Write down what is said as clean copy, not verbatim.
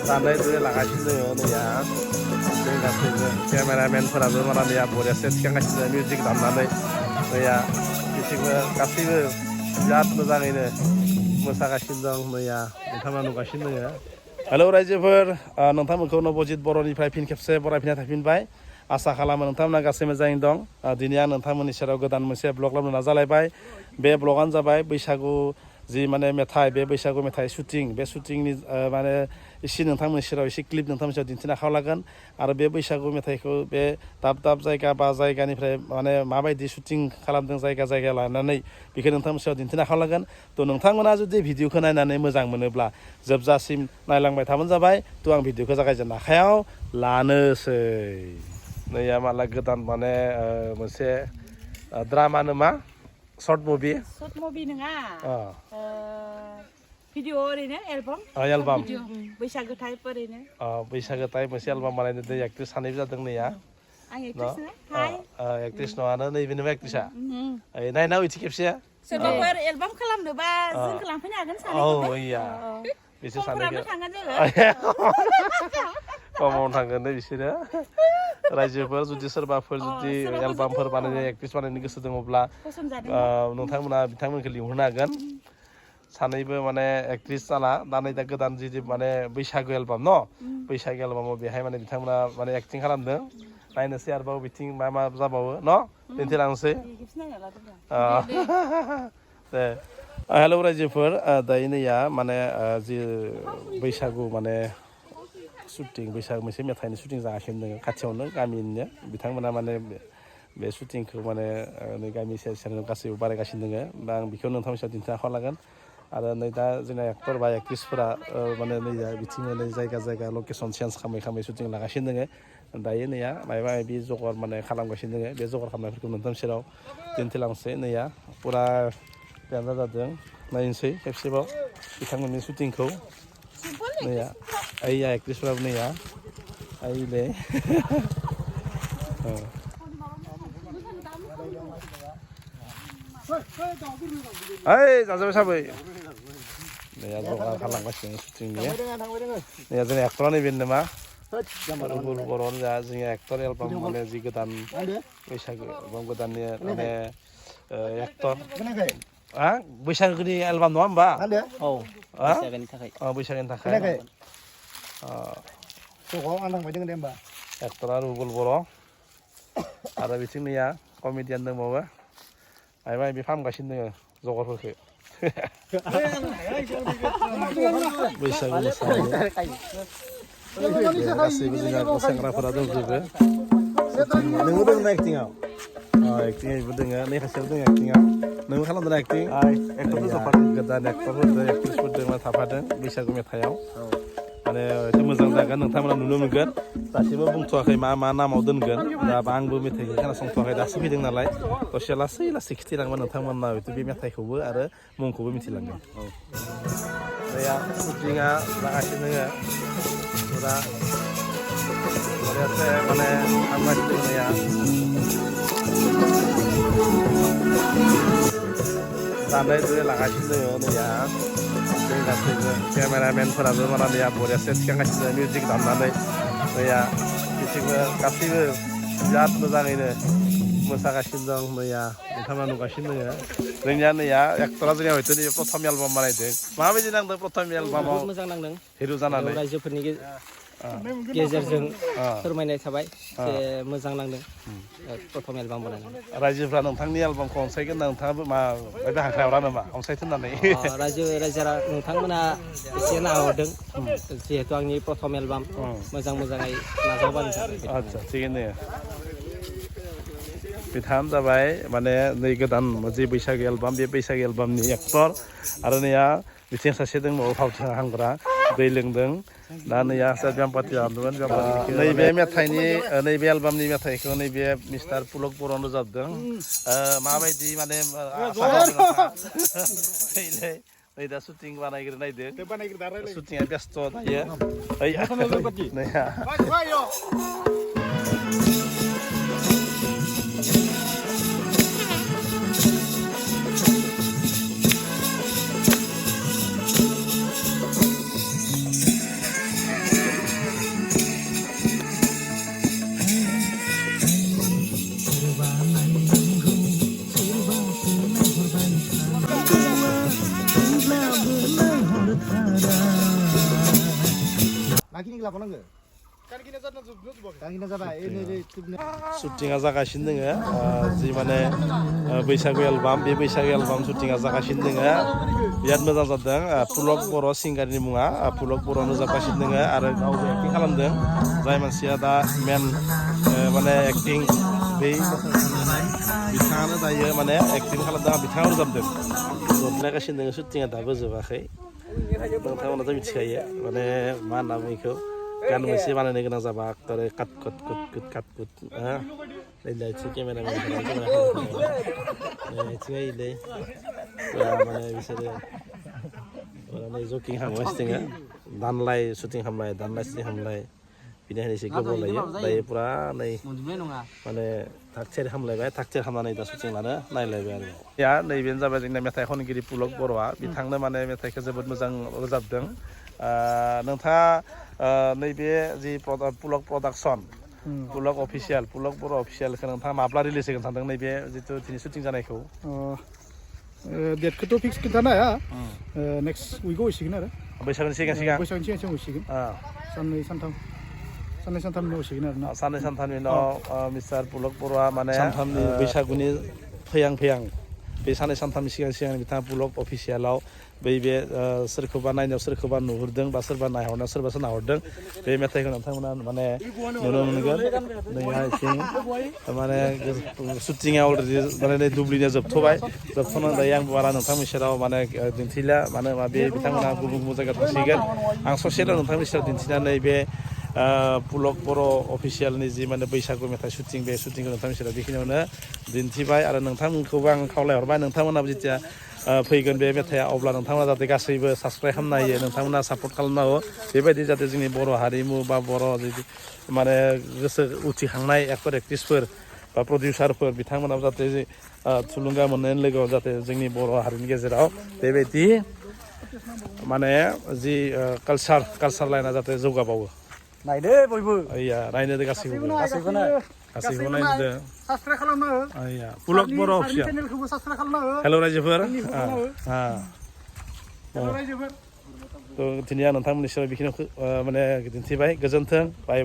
दानाय लागासिनो दङ नैया जों गासैबो केमेरामेनफोराबो माना नैया बरियासे थिखांगासिनो मिउजिक दामनानै नैया बिथिंबो गासैबो बिराद मोजाङैनो मोसागासिनो दं नैया नोंथांमोना नुगासिनो दङ। हेलौ रायजोफोर नोंथांमोनखौ नबजित बर'निफ्राय फिन खेबसे बरायफिनना थाफिनबाय। आसा खालामो नोंथांमोना गासै मोजाङैनो दं। दिनै आं नोंथांमोननि सेराव गोदान मोनसे ब्लग लाबोनो नाजालायबाय। बे ब्लगानो जाबाय बैसागु जि माने मेथाइ बे बैसागु मेथाइ शुटिं बे शुटिंनि माने एसे नोंथांमोननि सेराव एसे क्लिप नोंथांमोननि सेराव दिन्थिनो आखायाव लागोन आरो बे बैसागु मेथाइखौ बे दाब दाब जायगा बा जायगानिफ्राय माने माबायदि शुटिं खालामदों जायगा लानानै बेखौ नोंथांमोननि सेराव दिन्थिनो आखायाव लागोन। थ' नोंथांमोना जुदि भिडिअखौ नायनानै मोजां मोनोब्ला जोबजासिम नायलांबाय थाबानो जाबाय। थ' आं भिडिअखौ जागायजेननो आखायाव लानोसै। नैया माला गोदान माने मोनसे द्रामानो मा सर्ट मुभि नङा भिडिअ ओरैनो एलबाम बैसागो टाइप ओरैनो बैसागो टाइप मोनसे एलबाम बानायदों दै एक्ट्रिस सानैबो जादों नैया एक्ट्रिस नङानो नैबेनोबो एक्ट्रिसआ नायनाव इथि खेबसे सोरबाफोर एलबाम खालामनोबा जोंखौ लांफैनो हागोन सानैखौबो बिसोर सानैखौ थांगोन जोङो खमावनो थांगोन दे बिसोरो रायजोफोर जुदि सोरबाफोर जुदि एलबामफोर बानायनो एक्ट्रिस बानायनो गोसो दङब्ला नोंथांमोना बिथांमोनखौ लिंहरनो हागोन। सानैबो माने एक्ट्रिस जाला दा नै दा गोदान जि माने बैसागु एलबाम न बैसागु एलबामाव बेहाय माने बिथांमोना माने एक्टिं खालामदों। नायनोसै आरोबाव बिथिं मा मा जाबावो न दिन्थिलांनोसै दे। हेलौ रायजोफोर दायो नैया माने जि बैसागु माने शुटिं बैसागु मोनसे मेथाइनि शुटिं जागासिनो दङ खाथियावनो गामिनिनो बिथांमोना माने बे शुटिंखौ माने नै गामि सेर सेर गासैबो बानायगासिनो दङ। दा आं बेखौ नोंथांनि सायाव दिन्थिनो आखायाव लागोन आरो नै दा जोंना एक्टर बा एक्ट्रिसफोरा माने नै बिथिं नै जायगा लकेसन चेन्ज खालामै शुटिं लागासिनो दङ। दायो नैया माबा माबि जगार माने खालामगासिनो दङ। बे जगार खालामनायफोरखौ नोंथांनि सेराव दिन्थिलांसै नैया फुरा प्लेनआ जादों। नायनोसै खेबसेबाव बिथांमोननि शुटिंखौ नैया ओइया एक्ट्रिसफोराबो नैया ओइले ओइ जाजाबाय साबै नैया जगार खालामगासिनो शुटिंनि नैया जोंनि एक्टरा नैबेनो नामा बर'आनो जा जोंनि एक्टर एलबाम माने जि गोदान बैसागु एलबाम गोदाननि माने एक्टर बैसागोनि एलबाम नङा होमबा बैसागोनि थाखाय एक्टरा रुबुल बर' आरो बिथिं नैया कमेडियान दंबावो माबा माबि फाहामगासिनो दङ जगरफोरखौ बैसागु मोसानाय गासैबो जोंहा सेंग्राफोरा दंजोबो नोंबो दङ ना एक्टिंआव एक्टिंबो दङ नै खासेयाव दङ एक्टिंआव नोंबो खालामदों एक्टिं गोदान एक्टरफोरजों एक्ट्रिसफोरजों थाफादों बैसागु मेथाइआव माने मोजां जागोन नोंथांमोना नुनो मोनगोन। दासिमबो बुंथ'वाखै मा नामाव दोनगोन दा आंबो मेथाइखौ खोनासंथ'वाखै दासो फैदों नालाय दसे लासै खिथिलांबा नोंथांमोना हयथ' बे मेथाइखौबो आरो मुंखौबो मिथिलांगोन। दैया शुटिंआ जागासिनो दङ फुरा बरियासे माने थांगासिनो दंनाया दानाय लागासिनो दङ नैया जों गासैबो केमेरामेनफोराबो माना नैया बरियासे थिखांगासिनो मिउजिक दामनानै नैया बिथिंबो गासैबो बिराद मोजाङैनो मोसागासिनो दं नैया नोंथांमोना नुगासिनो दङ। जोंनिया नैया एक्टरा जोंनिया हयथ' नैबे प्रथम एलबाम बानायदों माबायदि नांदों प्रथम एलबामाव मोजां नांदों हिरु जानानै रायजोफोरनि गेजेरजों फोरमायनाय थाबाय जे मोजां नांदों प्रथम एलबाम बानायनानै रायजोफ्रा नोंथांनि एलबामखौ अनसायगोन नोंथाङाबो मा बे हांख्रायहरा नामा अनसायथों होननानै रायजो नोंथांमोना एसे नाहरदों जिहेतु आंनि प्रथम एलबाम मोजाङै नाजावबानो जाबाय। आदसा थिगैनो बिथाङानो जाबाय माने नै गोदान जि बैसागु एलबाम बे बैसागु एलबामनि एक्टर आरो नैया बिथिं सासे दंबावो फावथिना हांग्रा दै लोंदों दा नैया बेमपाथि हाबदोंमोन नैबे मेथाइनि नैबे एलबामनि मेथाइखौ नैबे मिस्टार पुलक बर'नो रोजाबदों माबायदि माने नै दा शुटिं बानायग्रो नायदों शुटिंआ बेस्थ' दायो गाखिनि लाबावनांगो गाखिना जाबाय शुटिंआ जागासिनो दोङो जि माने बैसागु एलबाम बे बैसागु एलबाम शुटिंआ जागासिनो दोङो बिराद मोजां जादों पुलक बर' सिंगारनि मुङा पुलक बर' रोजाबगासिनो दोङो आरो गावबो एक्टिं खालामदों जाय मानसिया दा मेन माने एक्टिं बै बिथाङानो दायो माने एक्टिं खालामदों बिथाङा रोजाबदों रंजागासिनो दोङो शुटिंआ दाबो जोबाखै नोंथांमोनाथ' मिथिखायो माने मा होनना बुङो बेखौ गान मोनसे बानायनो गोनां जाबा आक्टरे काट कुट केमेरामेन माने बिसोरो माने जकिं खालामगासिनो दोङो दानलाय शुटिं खालामलाय बिनिखायनो एसे गोबाव लायो दायो पुरा नै माने थाग थियारि खालामलायबाय थाग थियारि खालामनानै दा शुटिं लानो नायलायबाय आरो या नैबेनो जाबाय जोंना मेथाइ खनगिरि पुलक बर'आ बिथांनो माने मेथाइखौ जोबोद मोजां रोजाबदों नोंथाङा नैबे जि पुलक प्रडाक्सन पुलक अफिसियेल पुलक बर' अफिसियेलखौ नोंथाङा माब्ला रिलिज होगोन सानदों नैबे जिथु दिनै शुटिं जानायखौ डेटखौथ' फिक्स खिन्थानो हाया नेक्स्ट उइकआव होसिगोन आरो बैसागुनि सिगां बैसागुनि सिगां होसिगोन साननै सानथामनि उनाव होसिगोन आरो ना साननै सानथामनि उनाव मिस्टार पुलक बर'आ माने सानथामनि बैसागुनि फैहां बे साननै सानथामनि सिगां बिथाङा पुलक अफिसियेलाव बे सोरखौबा नायनायाव सोरखौबा नुहुरदों बा सोरबा नायहरनायाव सोरबासो नाहरदों बे मेथाइखौ नोंथांमोना माने नुनो मोनगोन नैहायथिं माने शुटिंआ अलरेडि माने दुब्लिनिया जोबथ'नानै दायो आं बारा नोंथांनि सेराव माने दिन्थिला मानो होनबा बे बिथांमोना गुबुन जायगायाव थांसिगोन आं ससेल' नोंथांनि सेराव दिन्थिनानै बे पुलक बर' अफिसियेलनि जि माने बैसागु मेथाइ शुटिं बे शुटिंखौ नोंथांनि सेराव बेखिनियावनो दिन्थिबाय आरो नोंथांमोनखौबो आं खावलायहरबाय नोंथांमोनाबो जेथिया फैगोन बे मेथाइआ अब्ला नोंथांमोना जाहाथे गासैबो साबस्क्राइब खालामनो हायो नोंथांमोना सापर्ट खालामनांगौ बेबायदि जाहाथे जोंनि बर' हारिमु बा बर' माने गोसो उथिखांनाय एक्टर एक्ट्रिसफोर बा प्रडिउसारफोर बिथांमोनाबो जाहाथे थुलुंगा मोननायनि लोगोआव जाहाथे जोंनि बर' हारिनि गेजेराव बेबायदि माने जि कालसार लाइना जाहाथे जौगाबावो नायदो बयबो नायनो गासैखौबो नायनो साबस्क्राइब खालामना हो पुलक बर' अफिसियेल चेनेलखौबो साबस्क्राइब खालामना हो हेल' रायजोफोर रायजोफोर दिनै आं नोंथांमोननि सेराव बेखिनियाव माने दिन्थिबाय गोजोन्थों बाय